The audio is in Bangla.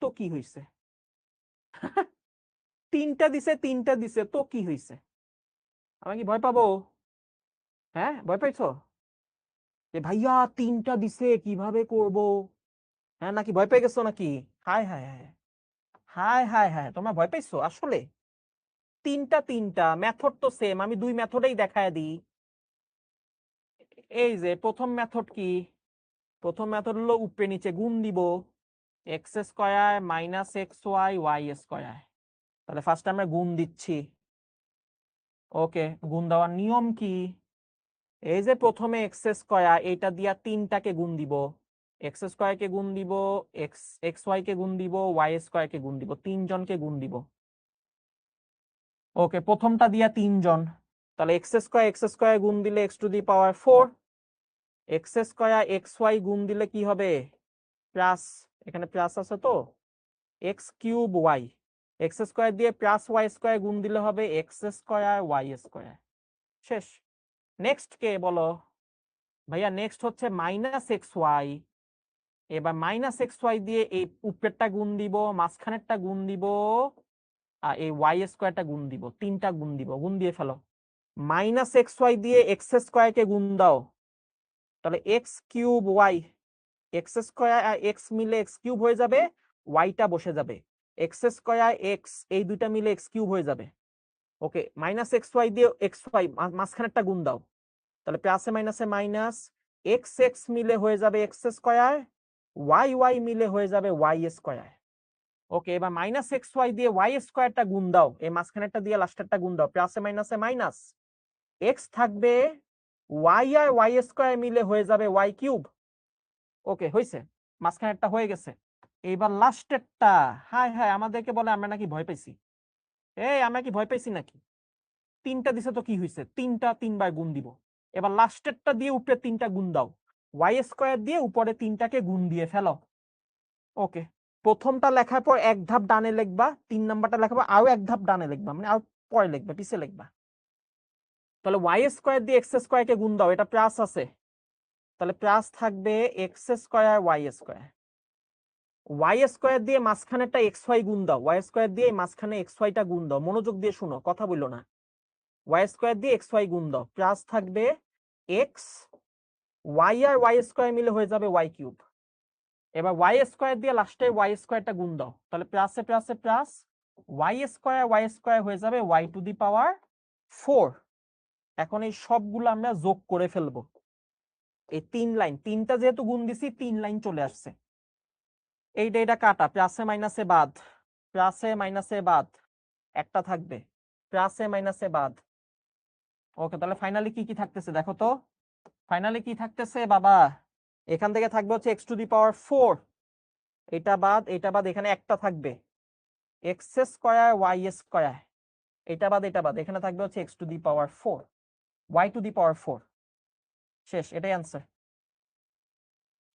তো কি হয়েছে? তিনটা দিছে তো কি হয়েছে? আমি কি ভয় পাবো? হ্যাঁ, ভয় পাইছো যে ভাইয়া তিনটা দিছে কিভাবে করব? হ্যাঁ, নাকি ভয় পেয়ে গেছো নাকি? হায় হায় হায়, হায় হায় হায়, তোমরা ভয় পাইছো আসলে? তিনটা মেথড তো সেম, আমি দুই মেথডেই দেখায় দিই। এই যে প্রথম মেথড কি? প্রথম মেথড হলো উপরে নিচে গুণ দিব, x square minus x y y square. তাহলে ফার্স্ট আমরা গুণ দিচ্ছি। ওকে, গুণ দেওয়ার নিয়ম কি? এই যে প্রথমে এক্স স্কয়ার, এটা দিয়া তিনটাকে গুণ দিব, এক্স স্কয়ার কে গুণ দিব, এক্স এক্স ওয়াই কে গুণ দিব, ওয়াই স্কয়ার কে গুণ দিব, তিনজনকে গুণ দিব। ওকে, প্রথমটা দিয়া তিনজন, তাহলে এক্স স্কয়ার গুণ দিলে x to the power 4, x square x y গুণ দিলে কি হবে? প্লাস, এখানে প্লাস আছে তো, x cube y, x square দিয়ে প্লাস ওয়াই স্কয়ার গুণ দিলে হবে এক্স স্কয়ার ওয়াই স্কয়ার। শেষ। নেক্সট কে বলো? ভাইয়া নেক্সট হচ্ছে মাইনাস এক্স ওয়াই। এবার মাইনাস এক্স ওয়াই দিয়ে এই উপরেরটা গুণ দিব, মাঝখানেরটা গুণ দিব, আর এই ওয়াই স্কয়ারটা গুণ দিব, তিনটা গুণ দিব, গুণ দিয়ে ফেলো। মাইনাস এক্স ওয়াই দিয়ে এক্স স্কয়ার কে গুণ দাও, তাহলে x cube y, x square আর এক্স মিলে এক্স কিউব হয়ে যাবে, ওয়াইটা বসে যাবে, এক্স স্কয়ার এক্স এই দুইটা মিলে এক্স কিউব হয়ে যাবে। ওকে, মাইনাস এক্স ওয়াই দিয়ে এক্স ওয়াই মাঝখানেরটা গুণ দাও, তাহলে প্লাসে মাইনাসে মাইনাস, এক্স এক্স মিলে হয়ে যাবে এক্স স্কয়ার, ওয়াই ওয়াই মিলে হয়ে যাবে ওয়াই স্কয়ার। ওকে, এবার মাইনাস এক্স ওয়াই দিয়ে ওয়াই স্কয়ারটা গুণ দাও, এই মাঝখানেরটা দিয়ে লাস্টেরটা গুণ দাও, প্লাসে মাইনাসে মাইনাস, এক্স থাকবে, ওয়াই আর ওয়াই স্কয়ার মিলে হয়ে যাবে ওয়াই কিউব। ওকে, হয়েছে, মাঝখানেরটা হয়ে গেছে। এইবার লাস্টেরটা, হাই হাই, আমাদেরকে বলে আমরা নাকি ভয় পাইছি। এই আমরা কি ভয় পাইছি নাকি? তিনটা দিছে তো কি হয়েছে? তিনটা তিনবার গুণ দিব। এবার লাস্টেরটা দিয়ে উপরে তিনটা গুণ দাও, ওয়াই স্কয়ার দিয়ে উপরে তিনটাকে গুণ দিয়ে ফেলো। ওকে, প্রথমটা লেখার পর এক ধাপ ডানে লিখবা, 3 নাম্বারটা লেখার পর আরো এক ধাপ ডানে লিখবা, মানে আর পরে লিখবা, পিছে লিখবা। তাহলে ওয়াই স্কয়ার দিয়ে এক্স স্কয়ার কে গুণ দাও, এটা প্লাস আছে, তাহলে প্লাস থাকবে x square y square. Y square দিয়ে মাঝখানেরটা এক্স ওয়াই গুণ দাও, ওয়াই স্কয়ার দিয়ে মাঝখানে এক্স ওয়াইটা গুণ দাও, মনোযোগ দিয়ে শুনো, কথা বললো না। ওয়াই স্কয়ার দিয়ে এক্স ওয়াই গুণ দাও, প্লাস থাকবে এক্স, ওয়াই আর ওয়াই স্কয়ার মিলে হয়ে যাবে ওয়াই কিউব। এবার ওয়াই স্কয়ার দিয়ে লাস্টে ওয়াই স্কয়ারটা গুণ দাও, তাহলে প্লাসে প্লাসে প্লাস, ওয়াই স্কয়ার হয়ে যাবে ওয়াই টু দি পাওয়ার 4। এখন এই সবগুলো আমরা যোগ করে ফেলবো। এই 3 লাইন, তিনটা যেহেতু গুণ দিছি 3 লাইন চলে আসছে। এইটা এটা কাটা, প্লাসে মাইনাসে বাদ, প্লাসে মাইনাসে বাদ, একটা থাকবে, প্লাসে মাইনাসে বাদ। ওকে, তাহলে ফাইনালি কি কি থাকতেছে দেখো তো? ফাইনালি কি থাকতেছে বাবা? এখান থেকে থাকবে হচ্ছে এক্স টু দি পাওয়ার 4, এটা বাদ এটা বাদ, এখানে একটা থাকবে এক্স স্কয়ার ওয়াই স্কয়ার, এটা বাদ এটা বাদ, এখানে থাকবে হচ্ছে X to the power 4 Y to the power 4। শেষ, এটাই অ্যান্সার।